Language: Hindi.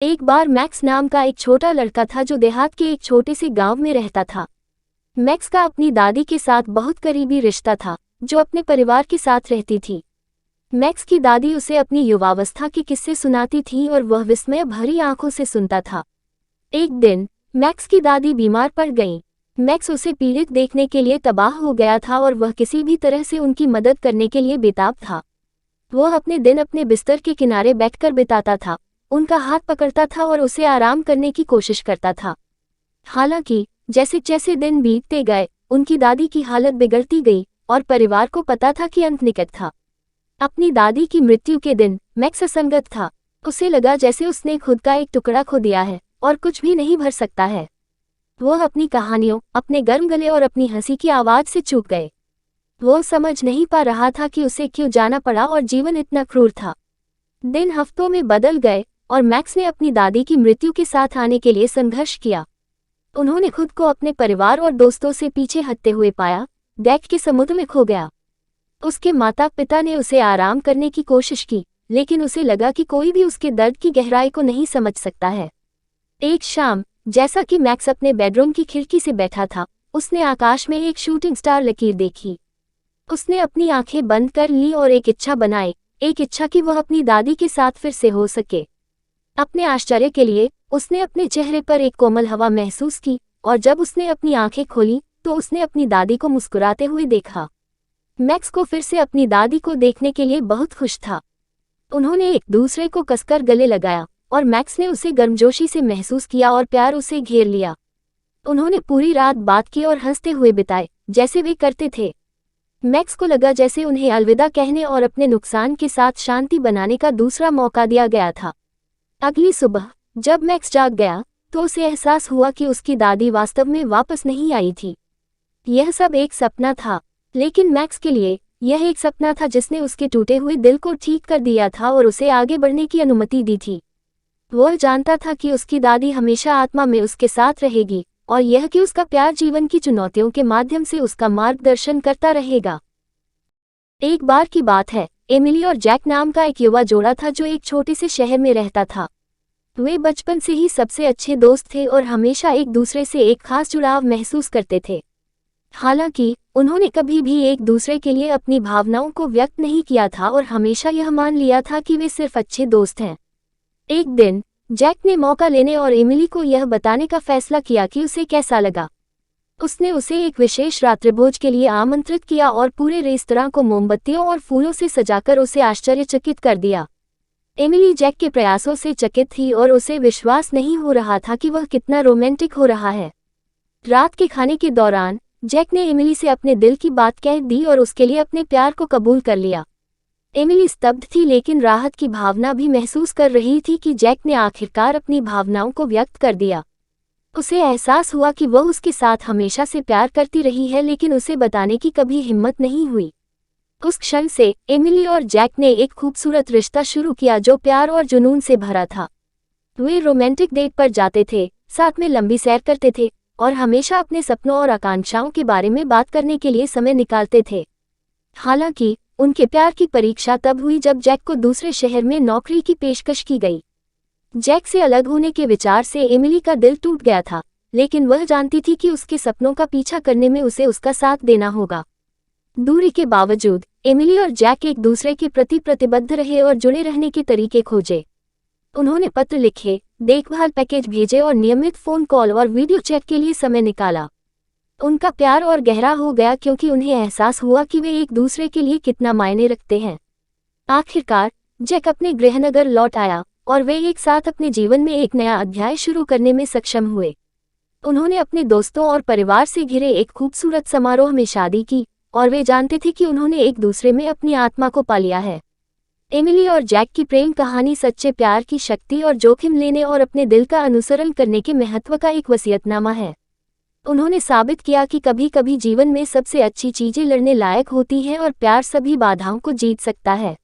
एक बार मैक्स नाम का एक छोटा लड़का था जो देहात के एक छोटे से गांव में रहता था। मैक्स का अपनी दादी के साथ बहुत करीबी रिश्ता था, जो अपने परिवार के साथ रहती थी। मैक्स की दादी उसे अपनी युवावस्था के किस्से सुनाती थी और वह विस्मय भरी आंखों से सुनता था। एक दिन मैक्स की दादी बीमार पड़ गईं। मैक्स उसे पीड़ित देखने के लिए तबाह हो गया था और वह किसी भी तरह से उनकी मदद करने के लिए बेताब था। वह अपने दिन अपने बिस्तर के किनारे बैठकर बिताता था, उनका हाथ पकड़ता था और उसे आराम करने की कोशिश करता था। हालांकि जैसे जैसे दिन बीतते गए, उनकी दादी की हालत बिगड़ती गई और परिवार को पता था कि अंत निकट था। अपनी दादी की मृत्यु के दिन मैक्स असंगत था। उसे लगा जैसे उसने खुद का एक टुकड़ा खो दिया है और कुछ भी नहीं भर सकता है। वह अपनी कहानियों, अपने गर्म गले और अपनी हंसी की आवाज से चूक गए। वो समझ नहीं पा रहा था कि उसे क्यों जाना पड़ा और जीवन इतना क्रूर था। दिन हफ्तों में बदल गए और मैक्स ने अपनी दादी की मृत्यु के साथ आने के लिए संघर्ष किया। उन्होंने खुद को अपने परिवार और दोस्तों से पीछे हटते हुए पाया, डेथ के समुद्र में खो गया। उसके माता पिता ने उसे आराम करने की कोशिश की, लेकिन उसे लगा कि कोई भी उसके दर्द की गहराई को नहीं समझ सकता है। एक शाम, जैसा कि मैक्स अपने बेडरूम की खिड़की से बैठा था, उसने आकाश में एक शूटिंग स्टार लकीर देखी। उसने अपनी आंखें बंद कर ली और एक इच्छा बनाई, एक इच्छा कि वह अपनी दादी के साथ फिर से हो सके। अपने आश्चर्य के लिए उसने अपने चेहरे पर एक कोमल हवा महसूस की और जब उसने अपनी आंखें खोली तो उसने अपनी दादी को मुस्कुराते हुए देखा। मैक्स को फिर से अपनी दादी को देखने के लिए बहुत खुश था। उन्होंने एक दूसरे को कसकर गले लगाया और मैक्स ने उसे गर्मजोशी से महसूस किया और प्यार उसे घेर लिया। उन्होंने पूरी रात बात की और हंसते हुए बिताए, जैसे वे करते थे। मैक्स को लगा जैसे उन्हें अलविदा कहने और अपने नुकसान के साथ शांति बनाने का दूसरा मौका दिया गया था। अगली सुबह जब मैक्स जाग गया तो उसे एहसास हुआ कि उसकी दादी वास्तव में वापस नहीं आई थी। यह सब एक सपना था, लेकिन मैक्स के लिए यह एक सपना था जिसने उसके टूटे हुए दिल को ठीक कर दिया था और उसे आगे बढ़ने की अनुमति दी थी। वह जानता था कि उसकी दादी हमेशा आत्मा में उसके साथ रहेगी और यह कि उसका प्यार जीवन की चुनौतियों के माध्यम से उसका मार्गदर्शन करता रहेगा। एक बार की बात है, एमिली और जैक नाम का एक युवा जोड़ा था जो एक छोटे से शहर में रहता था। वे बचपन से ही सबसे अच्छे दोस्त थे और हमेशा एक दूसरे से एक खास जुड़ाव महसूस करते थे। हालांकि उन्होंने कभी भी एक दूसरे के लिए अपनी भावनाओं को व्यक्त नहीं किया था और हमेशा यह मान लिया था कि वे सिर्फ अच्छे दोस्त हैं। एक दिन जैक ने मौका लेने और एमिली को यह बताने का फैसला किया कि उसे कैसा लगा। उसने उसे एक विशेष रात्रिभोज के लिए आमंत्रित किया और पूरे रेस्तरां को मोमबत्तियों और फूलों से सजाकर उसे आश्चर्यचकित कर दिया। एमिली जैक के प्रयासों से चकित थी और उसे विश्वास नहीं हो रहा था कि वह कितना रोमांटिक हो रहा है। रात के खाने के दौरान जैक ने एमिली से अपने दिल की बात कह दी और उसके लिए अपने प्यार को कबूल कर लिया। एमिली स्तब्ध थी लेकिन राहत की भावना भी महसूस कर रही थी कि जैक ने आखिरकार अपनी भावनाओं को व्यक्त कर दिया। उसे एहसास हुआ कि वह उसके साथ हमेशा से प्यार करती रही है, लेकिन उसे बताने की कभी हिम्मत नहीं हुई। उस क्षण से एमिली और जैक ने एक खूबसूरत रिश्ता शुरू किया जो प्यार और जुनून से भरा था। वे रोमांटिक डेट पर जाते थे, साथ में लंबी सैर करते थे और हमेशा अपने सपनों और आकांक्षाओं के बारे में बात करने के लिए समय निकालते थे। हालांकि उनके प्यार की परीक्षा तब हुई जब जैक को दूसरे शहर में नौकरी की पेशकश की गई। जैक से अलग होने के विचार से एमिली का दिल टूट गया था, लेकिन वह जानती थी कि उसके सपनों का पीछा करने में उसे उसका साथ देना होगा। दूरी के बावजूद एमिली और जैक एक दूसरे के प्रति प्रतिबद्ध रहे और जुड़े रहने के तरीके खोजे। उन्होंने पत्र लिखे, देखभाल पैकेज भेजे और नियमित फोन कॉल और वीडियो चैट के लिए समय निकाला। उनका प्यार और गहरा हो गया क्योंकि उन्हें एहसास हुआ कि वे एक दूसरे के लिए कितना मायने रखते हैं। आखिरकार जैक अपने गृहनगर लौट आया और वे एक साथ अपने जीवन में एक नया अध्याय शुरू करने में सक्षम हुए। उन्होंने अपने दोस्तों और परिवार से घिरे एक खूबसूरत समारोह में शादी की और वे जानते थे कि उन्होंने एक दूसरे में अपनी आत्मा को पा लिया है। एमिली और जैक की प्रेम कहानी सच्चे प्यार की शक्ति और जोखिम लेने और अपने दिल का अनुसरण करने के महत्व का एक वसीयतनामा है। उन्होंने साबित किया कि कभी कभी जीवन में सबसे अच्छी चीजें लड़ने लायक होती हैं और प्यार सभी बाधाओं को जीत सकता है।